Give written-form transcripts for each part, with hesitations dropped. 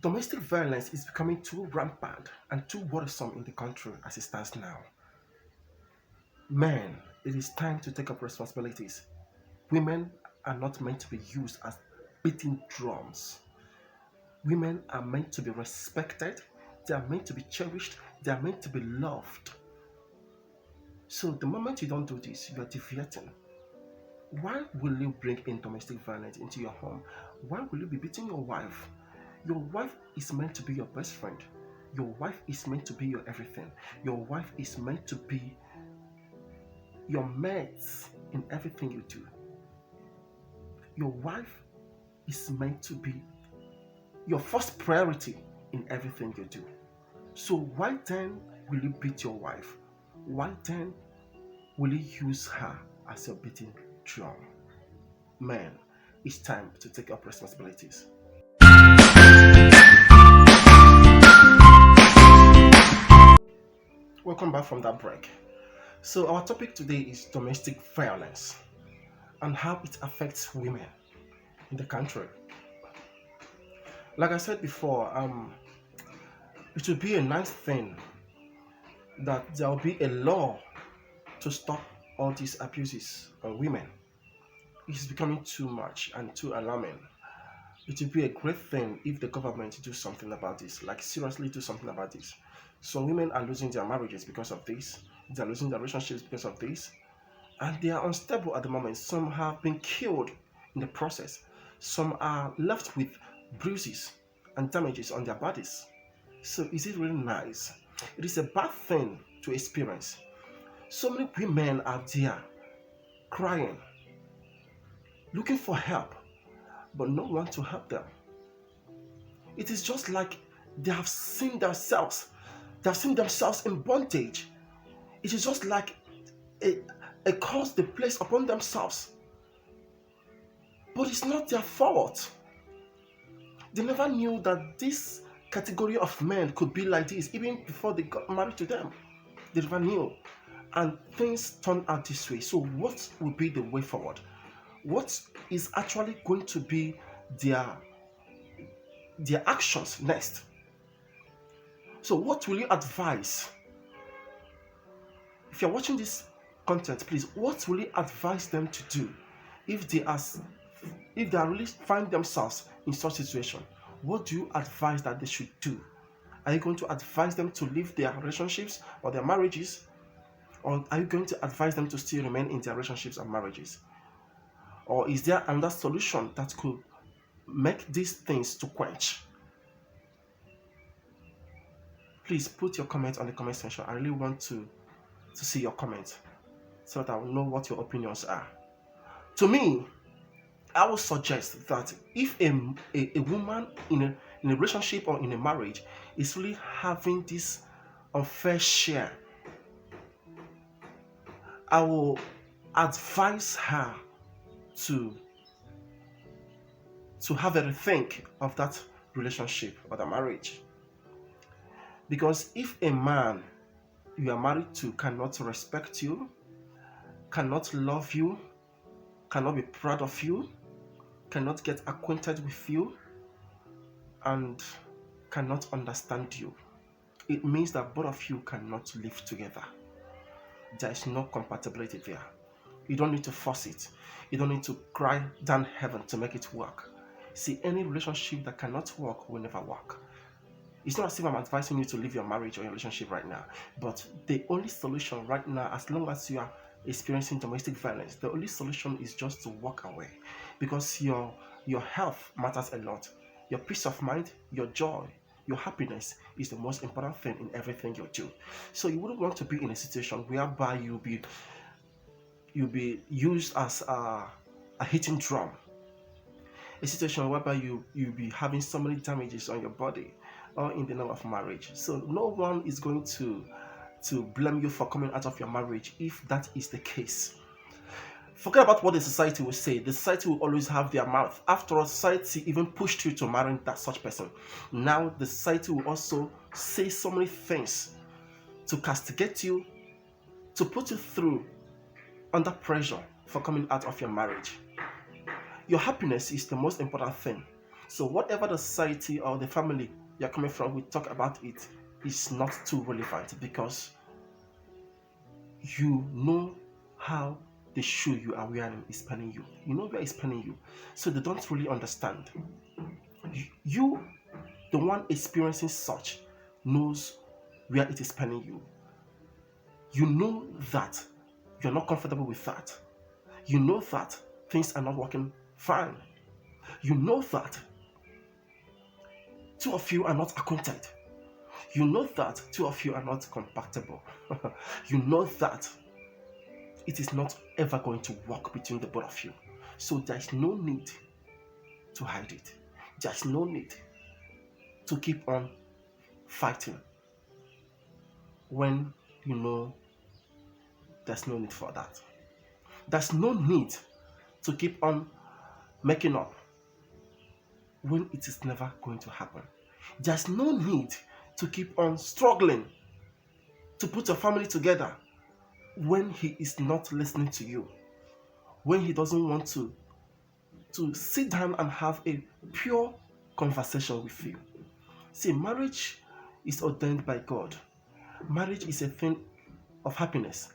Domestic violence is becoming too rampant and too worrisome in the country as it stands now. Men, it is time to take up responsibilities. Women are not meant to be used as beating drums. Women are meant to be respected, they are meant to be cherished, they are meant to be loved. So the moment you don't do this, you are deviating. Why will you bring in domestic violence into your home? Why will you be beating your wife? Your wife is meant to be your best friend. Your wife is meant to be your everything. Your wife is meant to be your mate in everything you do. Your wife is meant to be your first priority in everything you do. So why then will you beat your wife? Why then will you use her as your beating drum? Men, it's time to take up responsibilities. Welcome back from that break. So our topic today is domestic violence and how it affects women in the country. Like I said before, it would be a nice thing that there will be a law to stop all these abuses on women. It's becoming too much and too alarming. It would be a great thing if the government do something about this, like seriously do something about this. Some women are losing their marriages because of this, they're losing their relationships because of this, and they are unstable at the moment. Some have been killed in the process, some are left with bruises and damages on their bodies. So, is it really nice? It is a bad thing to experience. So many women are there crying, looking for help, but no one to help them. It is just like they have seen themselves, in bondage. It is just like a, a curse they place upon themselves. But it's not their fault. They never knew that this category of men could be like this even before they got married to them. They never knew. And things turned out this way. So, what will be the way forward? What is actually going to be their actions next? So, what will you advise? If you're watching this content, please, what will you advise them to do if they are really find themselves in such situation? What do you advise that they should do? Are you going to advise them to leave their relationships or their marriages? Or are you going to advise them to still remain in their relationships and marriages? Or is there another solution that could make these things to quench? Please put your comment on the comment section. I really want to see your comments so that I will know what your opinions are. To me, I would suggest that if a woman in a relationship or in a marriage is really having this unfair share, I will advise her to have a rethink of that relationship or the marriage. Because if a man you are married to cannot respect you, cannot love you, cannot be proud of you, cannot get acquainted with you, and cannot understand you, it means that both of you cannot live together. There is no compatibility there. You don't need to force it. You don't need to cry down heaven to make it work. See, any relationship that cannot work will never work. It's not as if I'm advising you to leave your marriage or your relationship right now, but the only solution right now, as long as you are experiencing domestic violence, the only solution is just to walk away, because your health matters a lot. Your peace of mind, your joy, your happiness is the most important thing in everything you do. So you wouldn't want to be in a situation whereby you'll be used as a hitting drum, a situation whereby you'll be having so many damages on your body or in the name of marriage. So no one is going to blame you for coming out of your marriage if that is the case. Forget about what the society will say. The society will always have their mouth. After all, society even pushed you to marry that such person. Now the society will also say so many things to castigate you, to put you through under pressure for coming out of your marriage. Your happiness is the most important thing. So whatever the society or the family you're coming from will talk about it is not too relevant, because you know how the shoe you are wearing is penning you. You know where it's penning you. So they don't really understand. You, the one experiencing such, knows where it is penning you. You know that you're not comfortable with that. You know that things are not working fine. You know that two of you are not acquainted. You know that two of you are not compatible. You know that it is not ever going to work between the both of you. So there's no need to hide it. There's no need to keep on fighting when you know there's no need for that. There's no need to keep on making up when it is never going to happen. There's no need to keep on struggling to put your family together when he is not listening to you, when he doesn't want to sit down and have a pure conversation with you. See, marriage is ordained by God. Marriage is a thing of happiness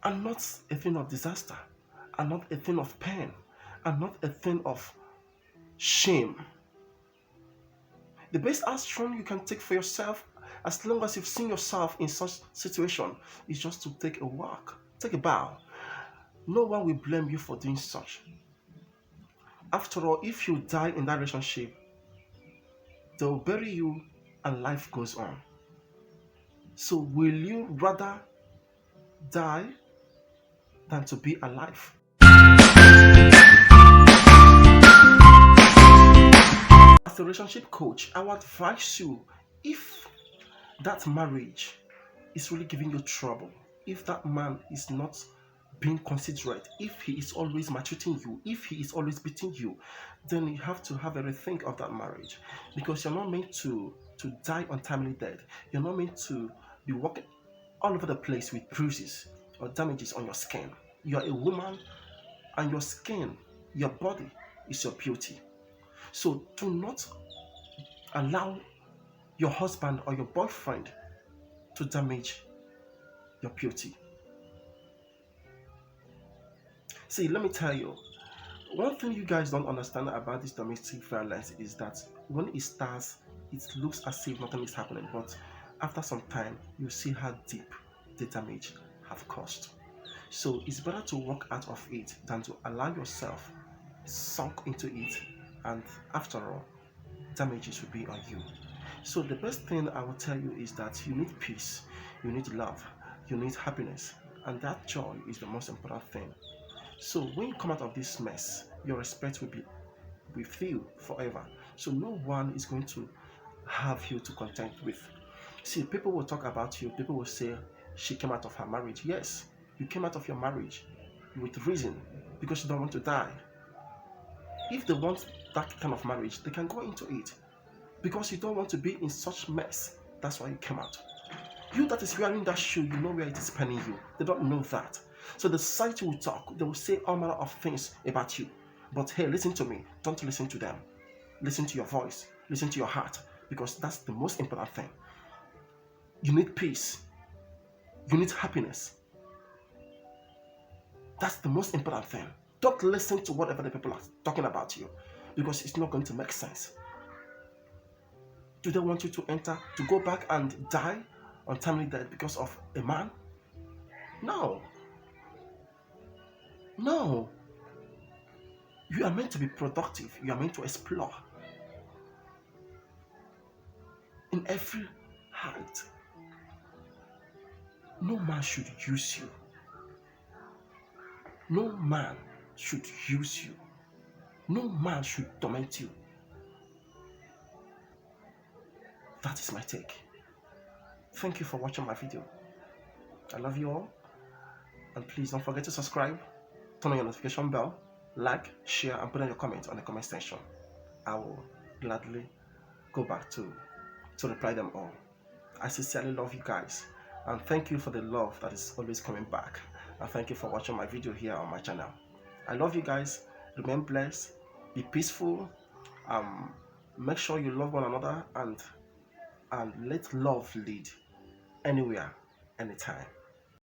and not a thing of disaster, and not a thing of pain, and not a thing of shame. The best action you can take for yourself, as long as you've seen yourself in such situation, is just to take a walk, take a bow. No one will blame you for doing such. After all, if you die in that relationship, they'll bury you and life goes on. So will you rather die than to be alive? As a relationship coach, I would advise you, if that marriage is really giving you trouble, if that man is not being considerate, if he is always maltreating you, if he is always beating you, then you have to have a rethink of that marriage, because you're not meant to die untimely death. You're not meant to be walking all over the place with bruises or damages on your skin. You're a woman, and your skin, your body, is your beauty. So do not allow your husband or your boyfriend to damage your beauty. See, let me tell you, one thing you guys don't understand about this domestic violence is that when it starts, it looks as if nothing is happening, but after some time, you see how deep the damage have caused. So it's better to walk out of it than to allow yourself sunk into it, and after all, damages will be on you. So the best thing I will tell you is that you need peace, you need love, you need happiness, and that joy is the most important thing. So when you come out of this mess, your respect will be with you forever. So no one is going to have you to contend with. See, people will talk about you, people will say she came out of her marriage. Yes, you came out of your marriage with reason, because you don't want to die. If they want that kind of marriage, they can go into it, because you don't want to be in such mess. That's why you came out. You that is wearing that shoe, you know where it is penning you. They don't know that. So the society will talk. They will say all manner of things about you. But hey, listen to me. Don't listen to them. Listen to your voice. Listen to your heart. Because that's the most important thing. You need peace. You need happiness. That's the most important thing. Don't listen to whatever the people are talking about you, because it's not going to make sense. Do they want you to go back and die untimely death because of a man? No. No. You are meant to be productive. You are meant to explore in every height. No man should use you. No man should use you. No man should torment you. That is my take. Thank you for watching my video. I love you all. And please don't forget to subscribe, turn on your notification bell, like, share, and put in your comments on the comment section. I will gladly go back to reply them all. I sincerely love you guys, and thank you for the love that is always coming back. And thank you for watching my video here on my channel. I love you guys. Remain blessed, be peaceful, Um, make sure you love one another and let love lead anywhere, anytime.